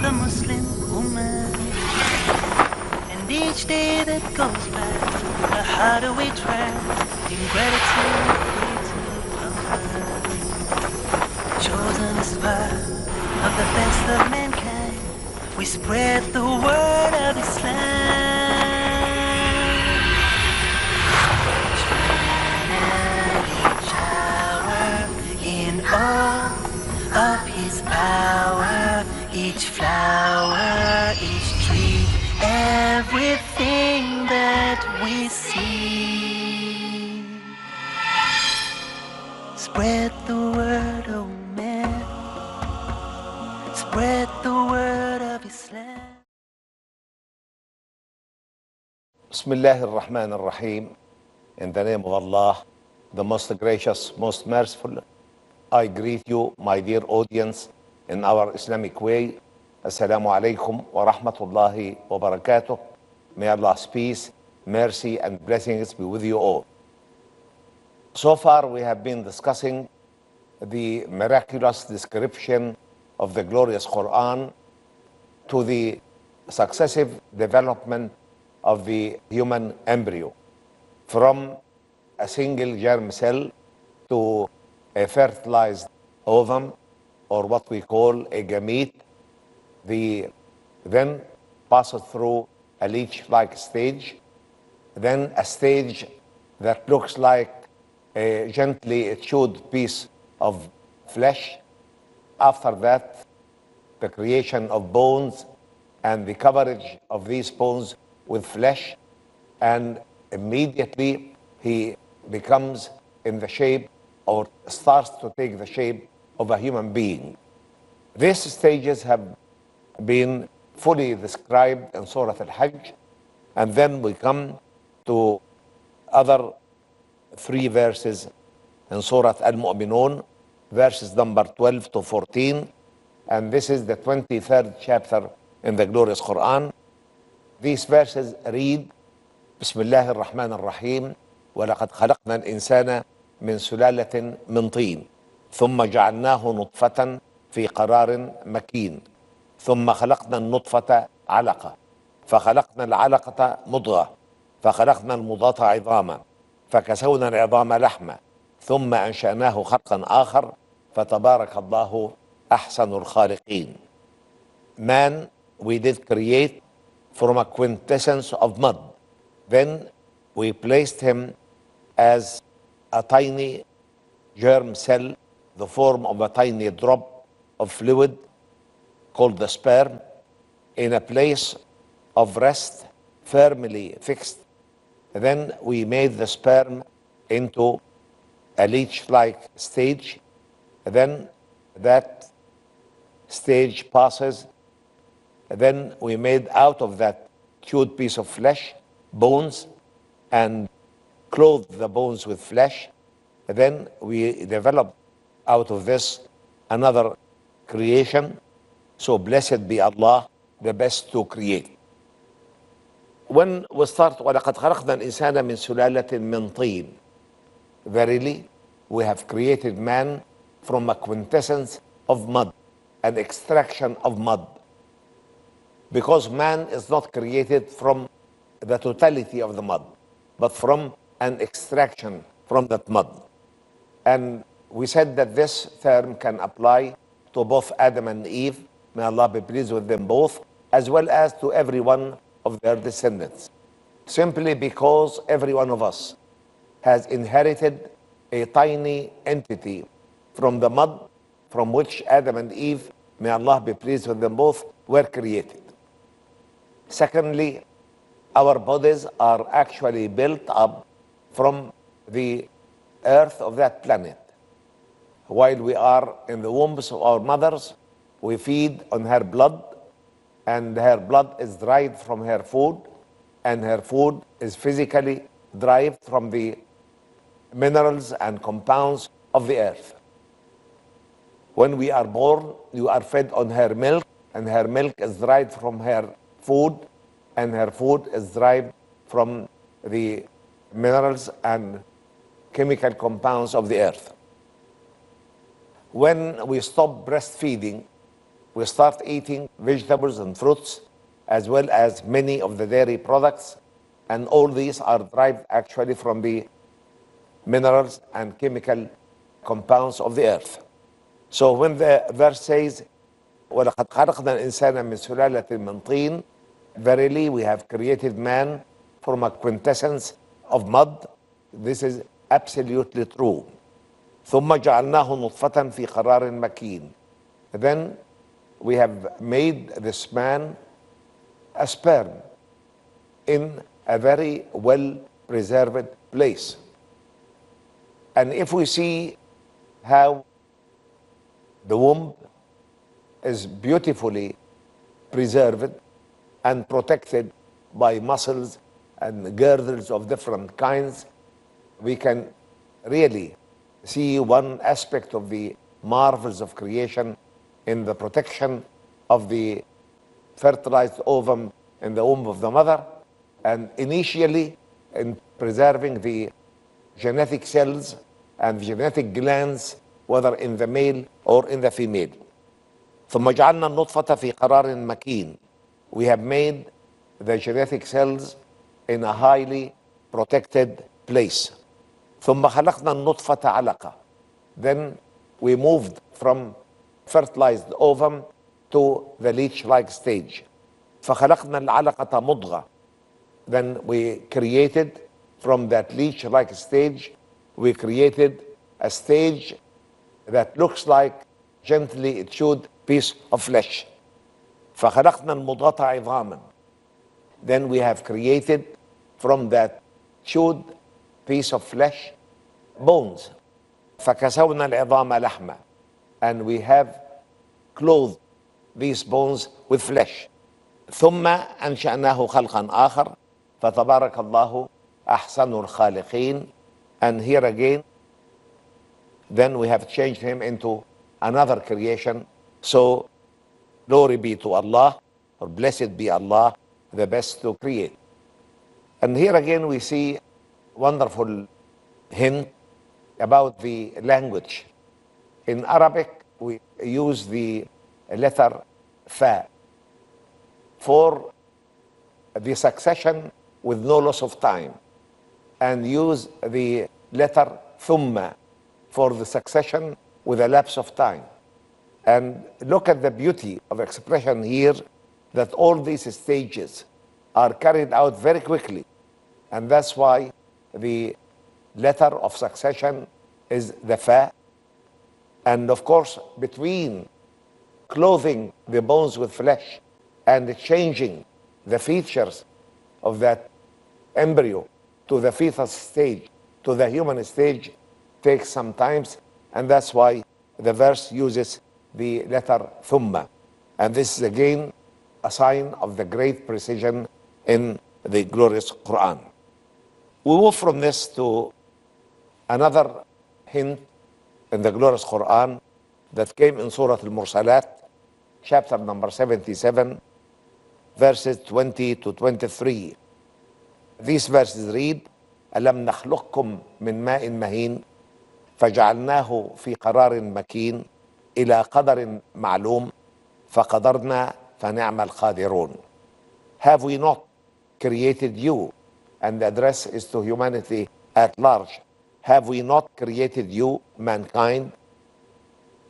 the Muslim woman. And each day that goes by, the harder we try in gratitude to Allah. Chosen as part of the best of mankind, we spread the word of Islam. Each hour in all of His power, each flower, each tree, everything that we see. Spread the word, oh man. Spread the word of Islam. Bismillah ar-Rahman ar-Rahim. In the name of Allah, the most gracious, most merciful, I greet you, my dear audience, in our Islamic way. Assalamu alaikum wa rahmatullahi wa barakatuh. May Allah's peace, mercy, and blessings be with you all. So far, we have been discussing the miraculous description of the glorious Qur'an to the successive development of the human embryo, from a single germ cell to a fertilized ovum, or what we call a gamete. Then passes through a leech-like stage, then a stage that looks like a gently chewed piece of flesh. After that, the creation of bones and the coverage of these bones with flesh, and immediately he becomes in the shape, or starts to take the shape, of a human being. These stages have been fully described in Surah Al-Hajj, and then we come to other three verses in Surah Al-Mu'minun, verses number 12 to 14, and this is the 23rd chapter in the glorious Quran. These verses read, Bismillah ar-Rahman ar-Rahim, وَلَقَدْ خَلَقْنَا الْإِنسَانَ مِنْ سُلَالَةٍ مِنْ طِينٍ ثُمَّ جَعَلْنَاهُ نُطْفَةً فِي قَرَارٍ مَكِينٍ ثُمَّ خَلَقْنَا النُّطْفَةَ عَلَقَةً فَخَلَقْنَا الْعَلَقَةَ مُضْغَةً فَخَلَقْنَا المضغة عظاما فكسونا العظام لحما ثم أنشأناه خلقا آخر فتبارك الله أحسن الخالقين. Man we did create from a quintessence of mud. Then we placed him as a tiny germ cell, the form of a tiny drop of fluid called the sperm, in a place of rest, firmly fixed. Then we made the sperm into a leech-like stage. Then that stage passes. Then we made out of that chewed piece of flesh bones and clothed the bones with flesh. Then we developed out of this another creation. So blessed be Allah, the best to create. When we start, وَلَقَدْ خَلَقْنَا الْإِنسَانَ مِنْ سُلَالَةٍ مِنْ طِينٍ, verily, we have created man from a quintessence of mud, an extraction of mud. Because man is not created from the totality of the mud, but from an extraction from that mud. And we said that this term can apply to both Adam and Eve, may Allah be pleased with them both, as well as to every one of their descendants. Simply because every one of us has inherited a tiny entity from the mud from which Adam and Eve, may Allah be pleased with them both, were created. Secondly, our bodies are actually built up from the earth of that planet. While we are in the wombs of our mothers, we feed on her blood, and her blood is derived from her food, and her food is physically derived from the minerals and compounds of the earth. When we are born, you are fed on her milk, and her milk is derived from her food, and her food is derived from the minerals and chemical compounds of the earth. When we stop breastfeeding, we start eating vegetables and fruits, as well as many of the dairy products. And all these are derived actually from the minerals and chemical compounds of the earth. So when the verse says, وَلَقَدْ خَلَقْنَا الْإِنسَانَ مِنْ سُلَالَةٍ مِنْ طِينٍ, verily we have created man from a quintessence of mud. This is absolutely true. ثُمَّ جَعَلْنَاهُ نُطْفَةً فِي قَرَارٍ مَكِينٍ. Then we have made this man a sperm in a very well preserved place. And if we see how the womb is beautifully preserved and protected by muscles and girdles of different kinds, we can really see one aspect of the marvels of creation in the protection of the fertilized ovum in the womb of the mother, and initially in preserving the genetic cells and genetic glands, whether in the male or in the female. ثم جعلنا النطفة في قرار مكين. We have made the genetic cells in a highly protected place. ثم خلقنا النطفة علقة. Then we moved from fertilized ovum to the leech-like stage. فخلقنا العلقة مضغة. Then we created from that leech-like stage, we created a stage that looks like gently chewed piece of flesh. فخلقنا المضغة عظاما. Then we have created from that chewed piece of flesh bones. فكسونا العظام لحما. And we have clothed these bones with flesh. ثم أنشأناه خلقا آخر فتبارك الله أحسن الخالقين. And here again, then we have changed him into another creation. So glory be to Allah, or blessed be Allah, the best to create. And here again we see wonderful hint about the language. In Arabic, we use the letter fa for the succession with no loss of time, and use the letter thumma for the succession with a lapse of time. And look at the beauty of expression here, that all these stages are carried out very quickly. And that's why the letter of succession is the fa. And of course, between clothing the bones with flesh and changing the features of that embryo to the fetus stage, to the human stage, takes some time. And that's why the verse uses the letter thumma. And this is again a sign of the great precision in the glorious Qur'an. We move from this to another hint in the glorious Qur'an that came in Surah Al-Mursalat, chapter number 77, verses 20 to 23. These verses read, أَلَمْ نَخْلُقكُّم مِّن مَاءٍ مَهِينٍ فَجَعَلْنَاهُ فِي قَرَارٍ مَكِينٍ إِلَى قَدَرٍ مَعْلُومٍ فَقَدَرْنَا فَنِعْمَ الْقَادِرُونَ. Have we not created you? And the address is to humanity at large. Have we not created you, mankind,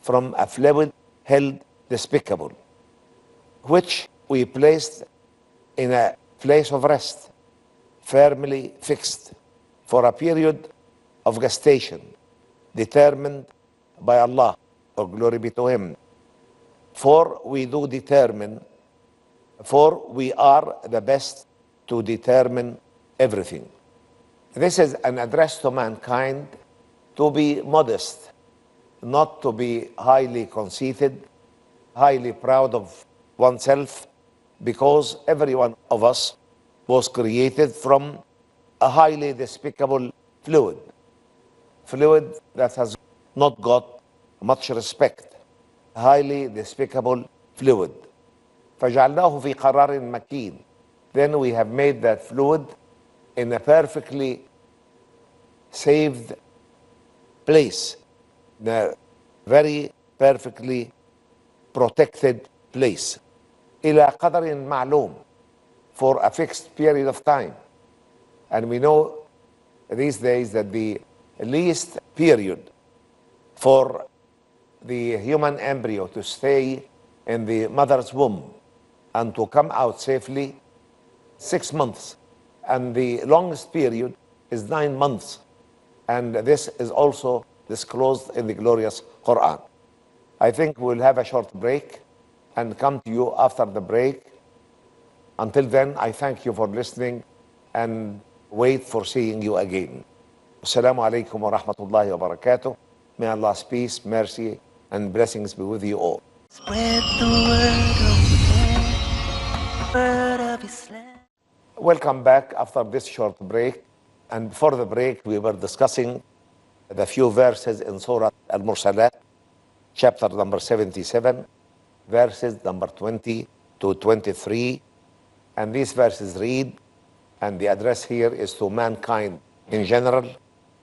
from a fluid held despicable, which we placed in a place of rest, firmly fixed for a period of gestation, determined by Allah, or glory be to Him. For we do determine, for we are the best to determine everything. This is an address to mankind to be modest, not to be highly conceited, highly proud of oneself, because every one of us was created from a highly despicable fluid that has not got much respect, highly despicable fluid. فَجَعَلْنَاهُ فِي قَرَارٍ مَكِينٍ. Then we have made that fluid in a perfectly saved place, in a very perfectly protected place إلى قدر معلوم for a fixed period of time. And we know these days that the least period for the human embryo to stay in the mother's womb and to come out safely, 6 months. And the longest period is 9 months. And this is also disclosed in the glorious Qur'an. I think we'll have a short break and come to you after the break. Until then, I thank you for listening and wait for seeing you again. Assalamu alaikum wa rahmatullahi wa barakatuh. May Allah's peace, mercy, and blessings be with you all. Spread the word of word of Islam. Welcome back after this short break. And before the break, we were discussing the few verses in Surah Al-Mursalat, chapter number 77, verses number 20 to 23. And these verses read, and the address here is to mankind in general.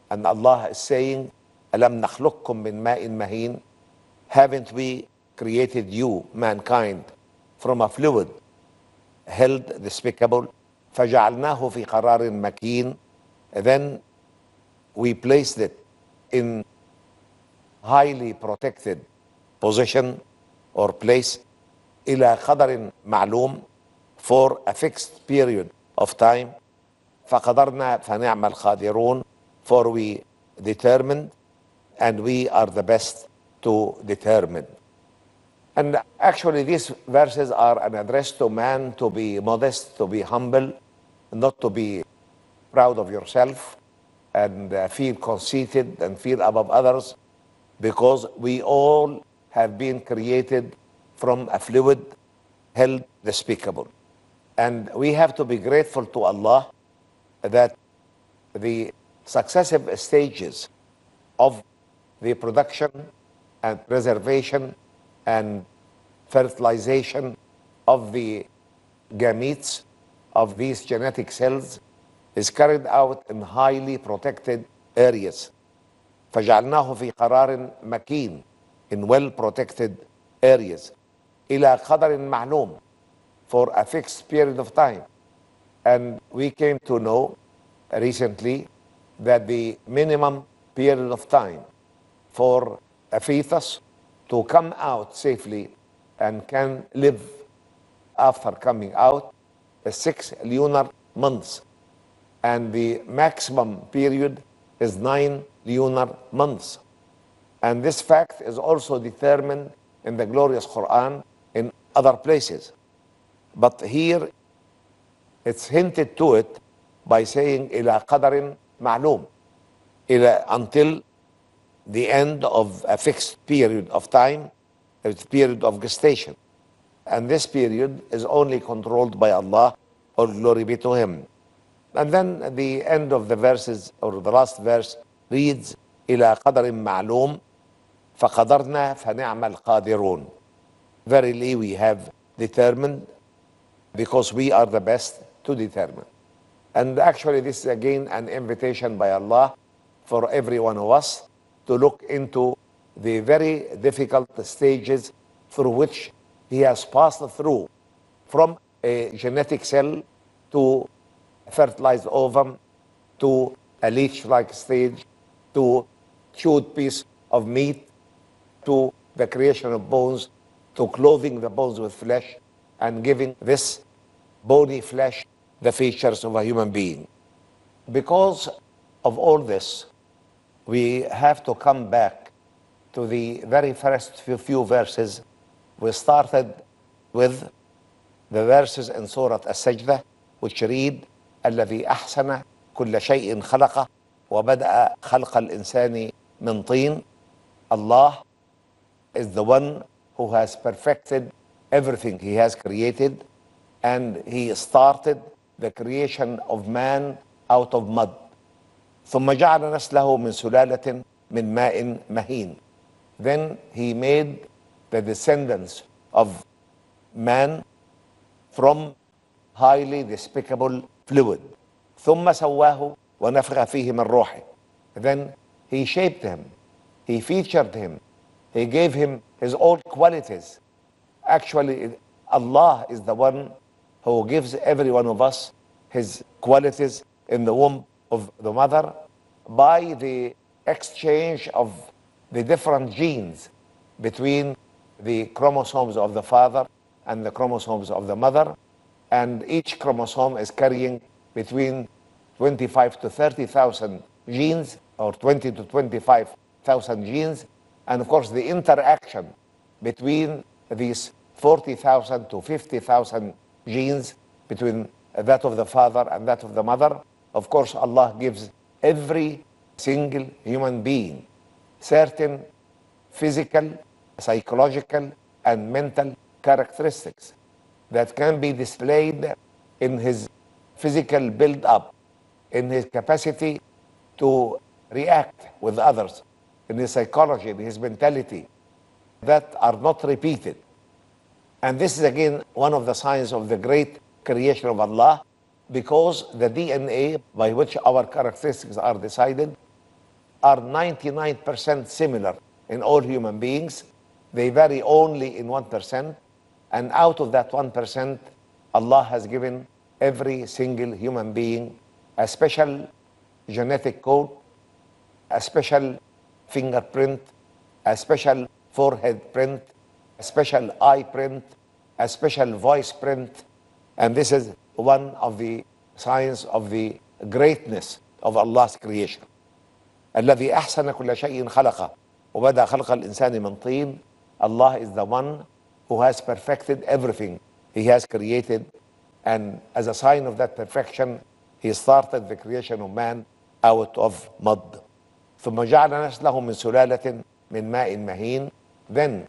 And Allah is saying, أَلَمْ نَخْلُقكُم مِّن مَاءٍ مَهِينٍ. Haven't we created you, mankind, from a fluid held despicable? فَجَعَلْنَاهُ فِي قَرَارٍ مَكِينٍ. Then we placed it in highly protected position or place, إلى قدر معلوم, for a fixed period of time. فقدرنا فنعم القادرون, for we determined and we are the best to determine. And actually these verses are an address to man to be modest, to be humble, not to be proud of yourself and feel conceited and feel above others, because we all have been created from a fluid held despicable. And we have to be grateful to Allah that the successive stages of the production and preservation and fertilization of the gametes of these genetic cells is carried out in highly protected areas. فَجَعَلْنَاهُ فِي قَرَارٍ مَكِينٍ, in well-protected areas. إِلَى قَدَرٍ مَعْلُومٍ, for a fixed period of time. And we came to know recently that the minimum period of time for a fetus to come out safely and can live after coming out is 6 lunar months. And the maximum period is 9 lunar months. And this fact is also determined in the glorious Qur'an in other places. But here it's hinted to it by saying إلى قدر معلوم, until the end of a fixed period of time, a period of gestation. And this period is only controlled by Allah, all glory be to Him. And then the end of the verses, or the last verse, reads إلى قدر معلوم فقدرنا فنعم القادرون. Verily we have determined, because we are the best to determine. And actually this is again an invitation by Allah for every one of us to look into the very difficult stages through which he has passed through, from a genetic cell to fertilized ovum to a leech-like stage to chewed piece of meat to the creation of bones to clothing the bones with flesh and giving this bony flesh the features of a human being. Because of all this, we have to come back to the very first few verses. We started with the verses in Surah As-Sajdah, which read الذي أحسن كل شيء خلقه وبدأ خلق الإنسان من طين. Allah is the one who has perfected everything He has created, and He started the creation of man out of mud. ثم جعل نسله من سلالة من ماء مهين. Then He made the descendants of man from highly despicable fluid. ثم سواه ونفخ فيه من روحه. Then He shaped him, He featured him, He gave him His own qualities, Actually, Allah is the one who gives every one of us his qualities in the womb of the mother by the exchange of the different genes between the chromosomes of the father and the chromosomes of the mother. And each chromosome is carrying between 25 to 30,000 genes, or 20 to 25,000 genes. And of course, the interaction between these 40,000 to 50,000 genes, between that of the father and that of the mother, of course, Allah gives every single human being certain physical, psychological, and mental characteristics that can be displayed in his physical build-up, in his capacity to react with others, in his psychology, in his mentality, that are not repeated. And this is again one of the signs of the great creation of Allah, because the DNA by which our characteristics are decided are 99% similar in all human beings. They vary only in 1%. And out of that 1%, Allah has given every single human being a special genetic code, a special fingerprint, a special forehead print, a special eye print, a special voice print. And this is one of the signs of the greatness of Allah's creation. الذي أحسن كل شيء خلقه وبدأ خلق الإنسان من طين. Allah is the one who has perfected everything He has created, and as a sign of that perfection, He started the creation of man out of mud. ثم جعل نسله من سلالة من ماء مهين. Then,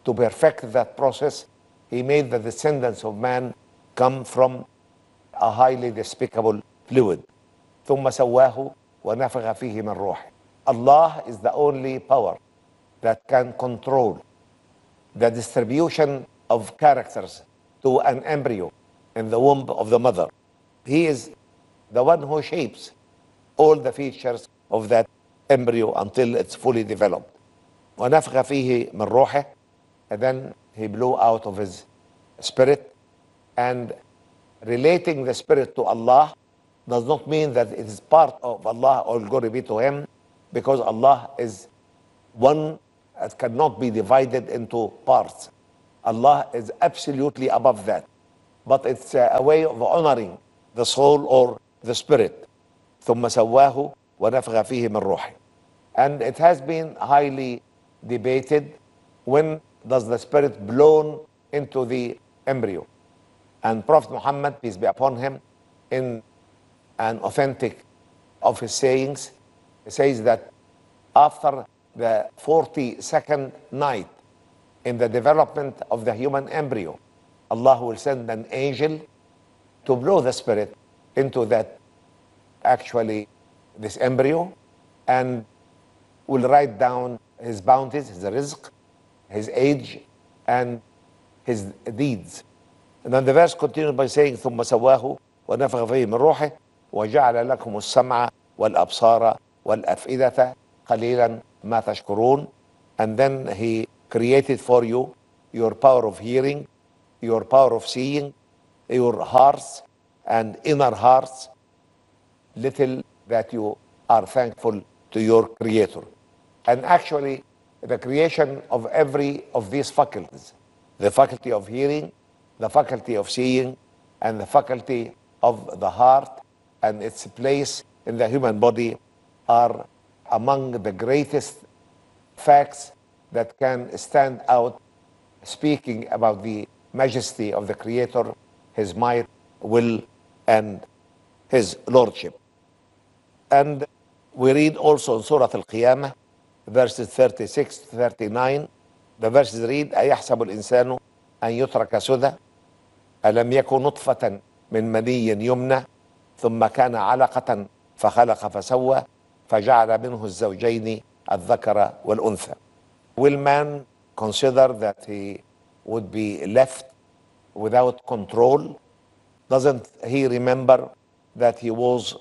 to perfect that process, He made the descendants of man come from a highly despicable fluid. ثم سواه ونفخ فيه من روحه. Allah is the only power that can control the distribution of characters to an embryo in the womb of the mother. He is the one who shapes all the features of that embryo until it's fully developed. ونفخ فيه من روحه. And then He blew out of His spirit. And relating the spirit to Allah does not mean that it is part of Allah, all glory be to Him, because Allah is one that cannot be divided into parts. Allah is absolutely above that. But it's a way of honoring the soul or the spirit. ثم سواه ونفخ فيه من روحه. And it has been highly debated, when does the spirit blown into the embryo? And Prophet Muhammad, peace be upon him, in an authentic of his sayings, says that after the 42nd night in the development of the human embryo, Allah will send an angel to blow the spirit into that, actually, this embryo, and will write down his bounties, his rizq, his age, and his deeds. And then the verse continues by saying, ثم سواه ونفخ فيه من روحه وجعل لكم السمع والأبصار والأفئدة قليلا ما تشكرون. And then He created for you your power of hearing, your power of seeing, your hearts and inner hearts. Little that you are thankful to your Creator. And actually, the creation of every of these faculties, the faculty of hearing, the faculty of seeing, and the faculty of the heart and its place in the human body, are among the greatest facts that can stand out, speaking about the majesty of the Creator, His might, will, and His lordship. And we read also in Surah Al-Qiyamah, verses 36 to 39. The verses read: أيحسب الإنسان أن يترك سدى ألم يكن نطفة من مني يمنى ثم كان علقة فخلق فسوى فجعل منه الزوجين الذكر والأنثى. Will man consider that he would be left without control? Doesn't he remember that he was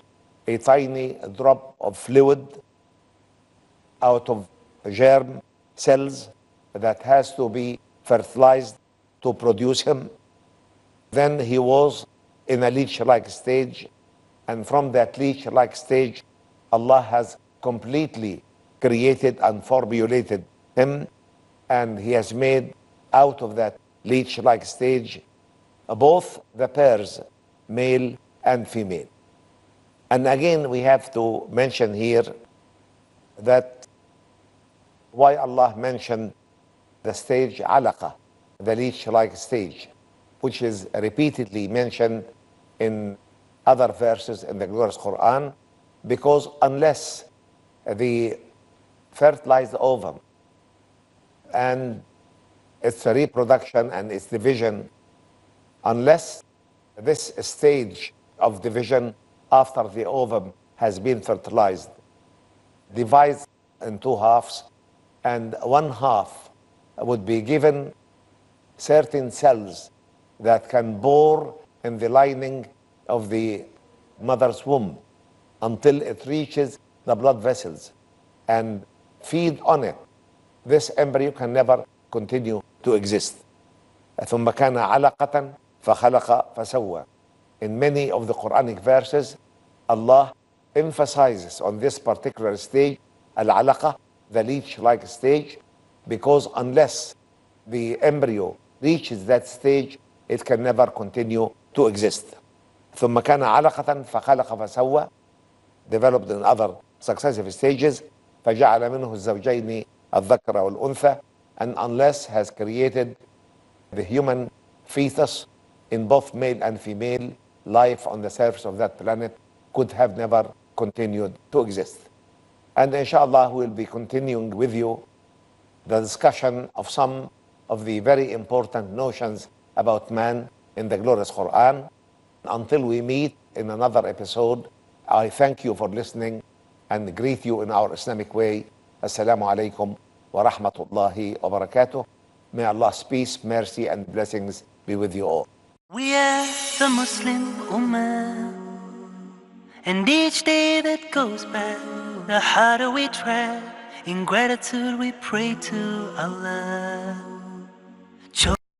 a tiny drop of fluid out of germ cells that has to be fertilized to produce him. Then he was in a leech-like stage, and from that leech-like stage, Allah has completely created and formulated him, and he has made out of that leech-like stage both the pairs, male and female. And again, we have to mention here that why Allah mentioned the stage alaqa, the leech-like stage, which is repeatedly mentioned in other verses in the glorious Qur'an, because unless the fertilized ovum and its reproduction and its division, unless this stage of division after the ovum has been fertilized divides in two halves, and one half would be given certain cells that can bore in the lining of the mother's womb until it reaches the blood vessels and feed on it, this embryo can never continue to exist. ثم كان علقة فخلق فسوى. In many of the Quranic verses, Allah emphasizes on this particular stage, al-alaqa, the leech-like stage, because unless the embryo reaches that stage, it can never continue to exist. ثم كان علقة فخلق فسوى, developed in other successive stages, فجعل منه الزوجين الذكر والأنثى, and unless has created the human fetus in both male and female, life on the surface of that planet could have never continued to exist. And inshallah, we'll be continuing with you the discussion of some of the very important notions about man in the glorious Quran. Until we meet in another episode, I thank you for listening and greet you in our Islamic way. Assalamu alaikum wa rahmatullahi wa barakatuh. May Allah's peace, mercy, and blessings be with you all. We are the Muslim Ummah, and each day that goes by, the harder we try. In gratitude we pray to Allah.